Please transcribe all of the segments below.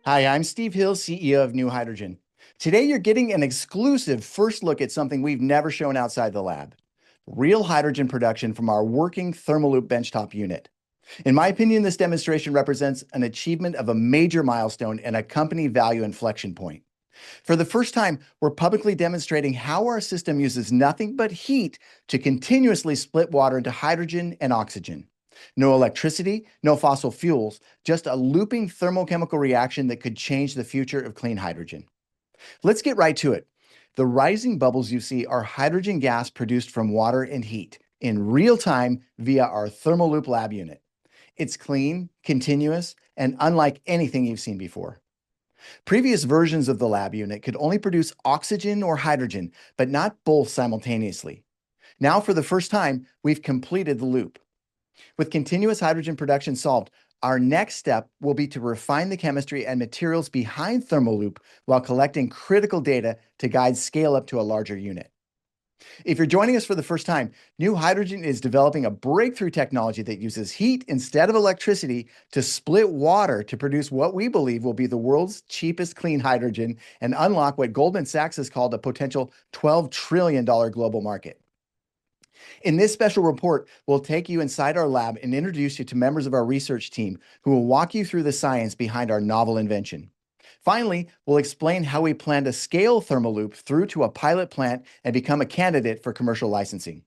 Hi, I'm Steve Hill, CEO of NewHydrogen. Today, you're getting an exclusive first look at something we've never shown outside the lab: real hydrogen production from our working Thermaloop benchtop unit. In my opinion, this demonstration represents an achievement of a major milestone and a company value inflection point. For the first time, we're publicly demonstrating how our system uses nothing but heat to continuously split water into hydrogen and oxygen. No electricity, no fossil fuels, just a looping thermochemical reaction that could change the future of clean hydrogen. Let's get right to it. The rising bubbles you see are hydrogen gas produced from water and heat in real time via our Thermaloop lab unit. It's clean, continuous, and unlike anything you've seen before. Previous versions of the lab unit could only produce oxygen or hydrogen, but not both simultaneously. Now, for the first time, we've completed the loop. With continuous hydrogen production solved, our next step will be to refine the chemistry and materials behind Thermaloop while collecting critical data to guide scale up to a larger unit. If you're joining us for the first time, NewHydrogen is developing a breakthrough technology that uses heat instead of electricity to split water to produce what we believe will be the world's cheapest clean hydrogen and unlock what Goldman Sachs has called a potential $12 trillion global market. In this special report, we'll take you inside our lab and introduce you to members of our research team who will walk you through the science behind our novel invention. Finally, we'll explain how we plan to scale Thermaloop through to a pilot plant and become a candidate for commercial licensing.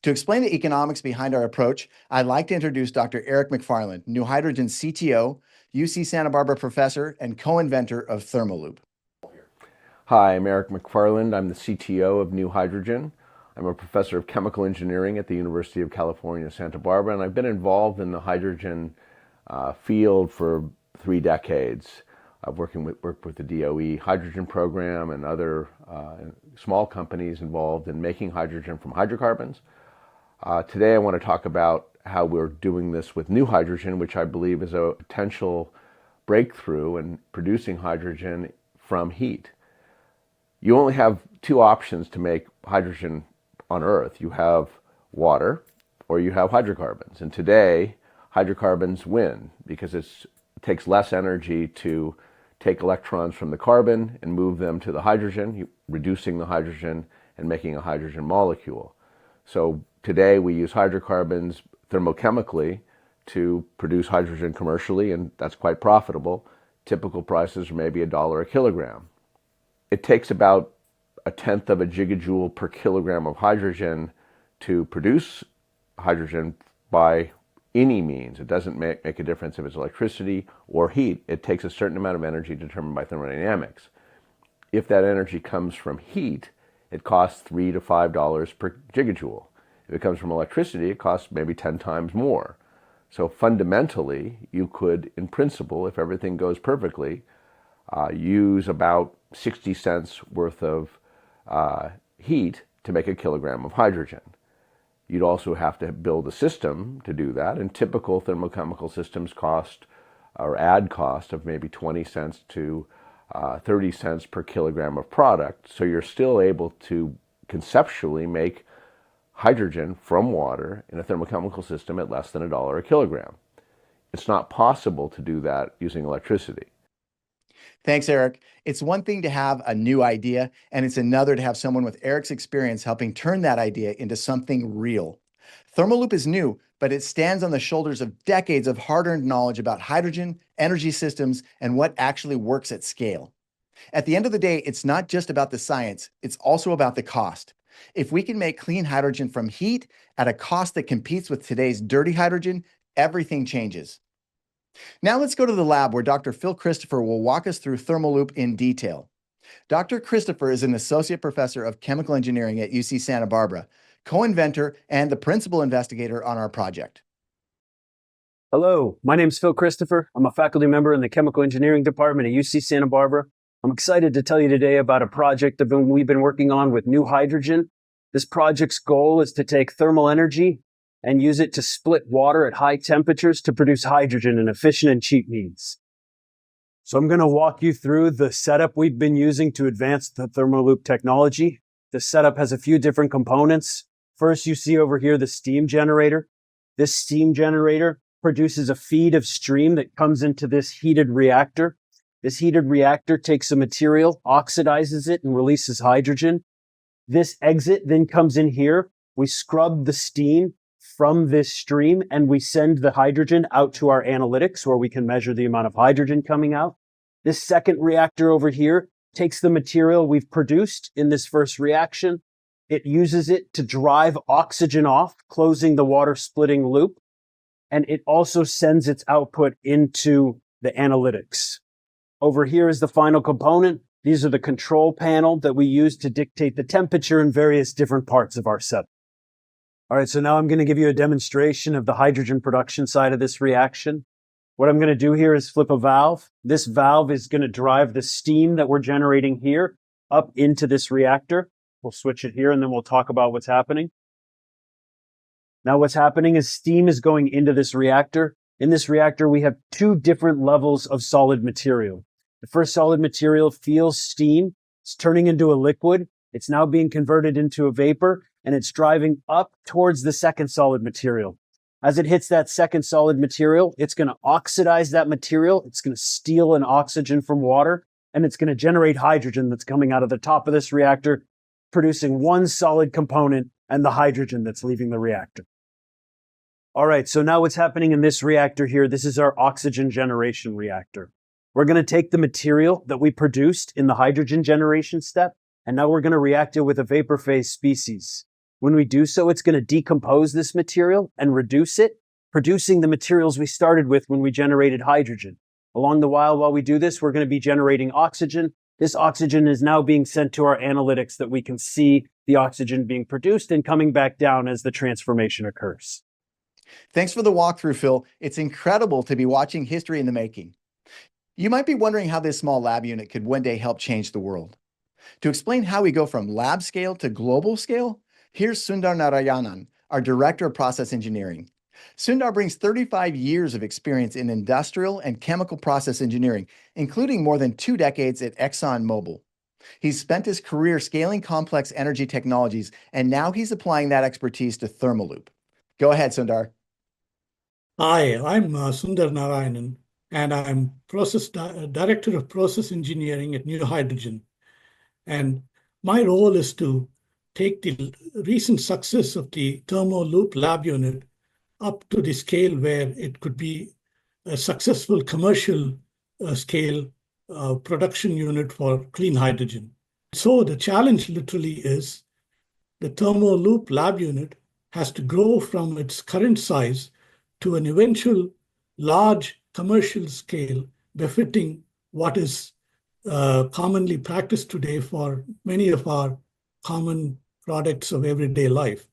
To explain the economics behind our approach, I'd like to introduce Dr. Eric McFarland, NewHydrogen's CTO, UC Santa Barbara professor, and co-inventor of Thermaloop. Hi, I'm Eric McFarland. I'm the CTO of NewHydrogen. I'm a professor of chemical engineering at the University of California, Santa Barbara, and I've been involved in the hydrogen field for 3 decades. I've worked with the DOE hydrogen program and other small companies involved in making hydrogen from hydrocarbons. Today I want to talk about how we're doing this with NewHydrogen, which I believe is a potential breakthrough in producing hydrogen from heat. You only have 2 options to make hydrogen on Earth. You have water or you have hydrocarbons. And today, hydrocarbons win because it takes less energy to take electrons from the carbon and move them to the hydrogen, reducing the hydrogen and making a hydrogen molecule. So today we use hydrocarbons thermochemically to produce hydrogen commercially, and that's quite profitable. Typical prices are maybe $1 a kilogram. It takes about 1/10 of a gigajoule per kilogram of hydrogen to produce hydrogen by any means. It doesn't make a difference if it's electricity or heat. It takes a certain amount of energy determined by thermodynamics. If that energy comes from heat, it costs $3 to $5 per gigajoule. If it comes from electricity, it costs maybe 10 times more. So fundamentally, you could, in principle, if everything goes perfectly, use about 60 cents worth of heat to make a kilogram of hydrogen. You'd also have to build a system to do that, and typical thermochemical systems cost or add cost of maybe 20 cents to 30 cents per kilogram of product. So you're still able to conceptually make hydrogen from water in a thermochemical system at less than $1 a kilogram. It's not possible to do that using electricity. Thanks, Eric. It's one thing to have a new idea, and it's another to have someone with Eric's experience helping turn that idea into something real. Thermaloop is new, but it stands on the shoulders of decades of hard-earned knowledge about hydrogen, energy systems, and what actually works at scale. At the end of the day, it's not just about the science, it's also about the cost. If we can make clean hydrogen from heat at a cost that competes with today's dirty hydrogen, everything changes. Now let's go to the lab where Dr. Phil Christopher will walk us through Thermaloop in detail. Dr. Christopher is an associate professor of chemical engineering at UC Santa Barbara, co-inventor and the principal investigator on our project. Hello, my name is Phil Christopher. I'm a faculty member in the chemical engineering department at UC Santa Barbara. I'm excited to tell you today about a project that we've been working on with NewHydrogen. This project's goal is to take thermal energy and use it to split water at high temperatures to produce hydrogen in efficient and cheap means. So I'm going to walk you through the setup we've been using to advance the Thermaloop technology. The setup has a few different components. First, you see over here the steam generator. This steam generator produces a feed of stream that comes into this heated reactor. This heated reactor takes a material, oxidizes it, and releases hydrogen. This exit then comes in here. We scrub the steam from this stream, and we send the hydrogen out to our analytics where we can measure the amount of hydrogen coming out. This second reactor over here takes the material we've produced in this first reaction. It uses it to drive oxygen off, closing the water splitting loop. And it also sends its output into the analytics. Over here is the final component. These are the control panel that we use to dictate the temperature in various different parts of our setup. All right, so now I'm going to give you a demonstration of the hydrogen production side of this reaction. What I'm going to do here is flip a valve. This valve is going to drive the steam that we're generating here up into this reactor. We'll switch it here and then we'll talk about what's happening. Now what's happening is steam is going into this reactor. In this reactor, we have two different levels of solid material. The first solid material feels steam. It's turning into a liquid. It's now being converted into a vapor, and it's driving up towards the second solid material. As it hits that second solid material, it's going to oxidize that material. It's going to steal an oxygen from water, and it's going to generate hydrogen that's coming out of the top of this reactor, producing one solid component and the hydrogen that's leaving the reactor. All right, so now what's happening in this reactor here, this is our oxygen generation reactor. We're going to take the material that we produced in the hydrogen generation step, and now we're going to react it with a vapor phase species. When we do so, it's going to decompose this material and reduce it, producing the materials we started with when we generated hydrogen. Along the while we do this, we're going to be generating oxygen. This oxygen is now being sent to our analytics that we can see the oxygen being produced and coming back down as the transformation occurs. Thanks for the walkthrough, Phil. It's incredible to be watching history in the making. You might be wondering how this small lab unit could one day help change the world. To explain how we go from lab scale to global scale, here's Sundar Narayan, our Director of Process Engineering. Sundar brings 35 years of experience in industrial and chemical process engineering, including more than 2 decades at ExxonMobil. He's spent his career scaling complex energy technologies, and now he's applying that expertise to Thermaloop. Go ahead, Sundar. Hi, I'm Sundar Narayan, and I'm Director of Process Engineering at NewHydrogen. And my role is to take the recent success of the Thermaloop lab unit up to the scale where it could be a successful commercial scale production unit for clean hydrogen. So the challenge literally is the Thermaloop lab unit has to grow from its current size to an eventual large commercial scale befitting what is commonly practiced today for many of our common products of everyday life.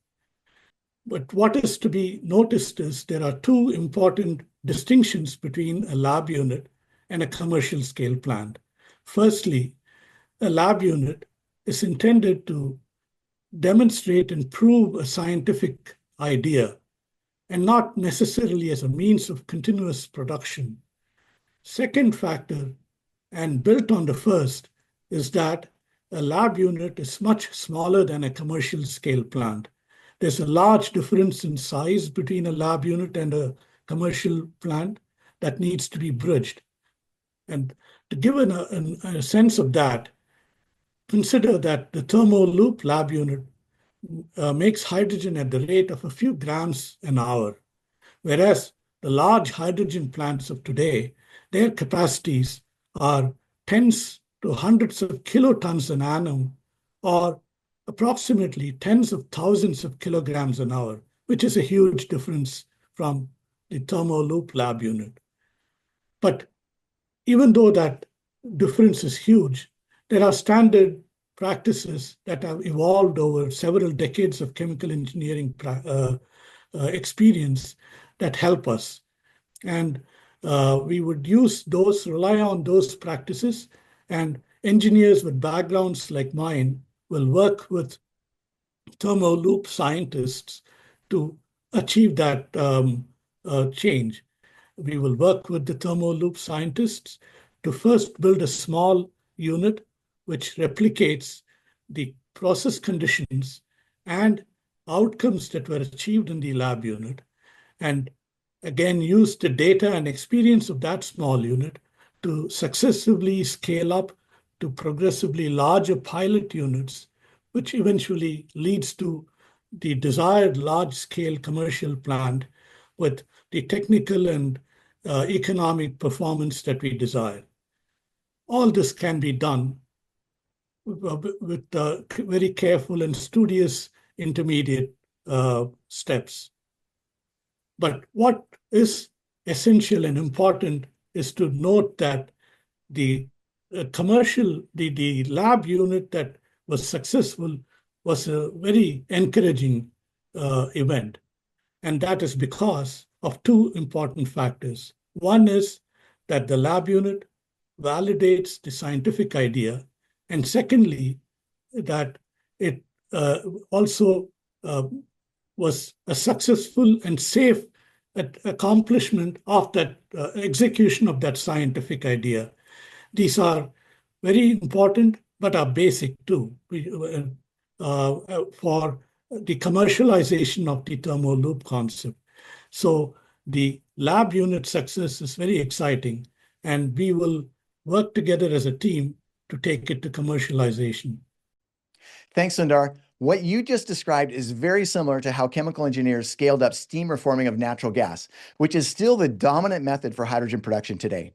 But what is to be noticed is there are two important distinctions between a lab unit and a commercial scale plant. Firstly, a lab unit is intended to demonstrate and prove a scientific idea, and not necessarily as a means of continuous production. Second factor, and built on the first, is that a lab unit is much smaller than a commercial scale plant. There's a large difference in size between a lab unit and a commercial plant that needs to be bridged. And to give a sense of that, consider that the Thermaloop lab unit makes hydrogen at the rate of a few grams an hour, whereas the large hydrogen plants of today, their capacities are tens to hundreds of kilotons an annum, or approximately tens of thousands of kilograms an hour, which is a huge difference from the Thermaloop lab unit. But even though that difference is huge, there are standard practices that have evolved over several decades of chemical engineering experience that help us. And we would rely on those practices, and engineers with backgrounds like mine will work with Thermaloop scientists to achieve that change. We will work with the Thermaloop scientists to first build a small unit which replicates the process conditions and outcomes that were achieved in the lab unit, and again use the data and experience of that small unit to successively scale up to progressively larger pilot units, which eventually leads to the desired large-scale commercial plant with the technical and economic performance that we desire. All this can be done with very careful and studious intermediate steps. But what is essential and important is to note that the lab unit that was successful was a very encouraging event. And that is because of two important factors. One is that the lab unit validates the scientific idea. And secondly, that it also was a successful and safe accomplishment of that execution of that scientific idea. These are very important, but are basic too for the commercialization of the thermal loop concept. So the lab unit success is very exciting, and we will work together as a team to take it to commercialization. Thanks, Sundar. What you just described is very similar to how chemical engineers scaled up steam reforming of natural gas, which is still the dominant method for hydrogen production today.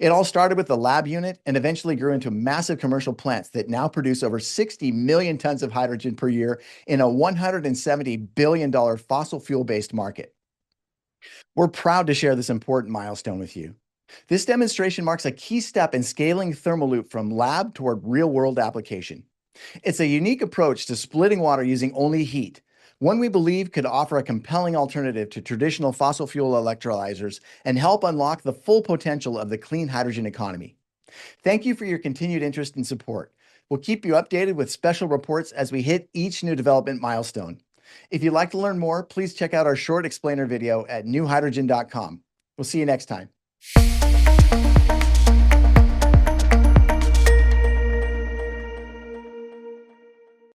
It all started with the lab unit and eventually grew into massive commercial plants that now produce over 60 million tons of hydrogen per year in a $170 billion fossil fuel-based market. We're proud to share this important milestone with you. This demonstration marks a key step in scaling Thermaloop from lab toward real-world application. It's a unique approach to splitting water using only heat, one we believe could offer a compelling alternative to traditional fossil fuel electrolyzers and help unlock the full potential of the clean hydrogen economy. Thank you for your continued interest and support. We'll keep you updated with special reports as we hit each new development milestone. If you'd like to learn more, please check out our short explainer video at newhydrogen.com. We'll see you next time.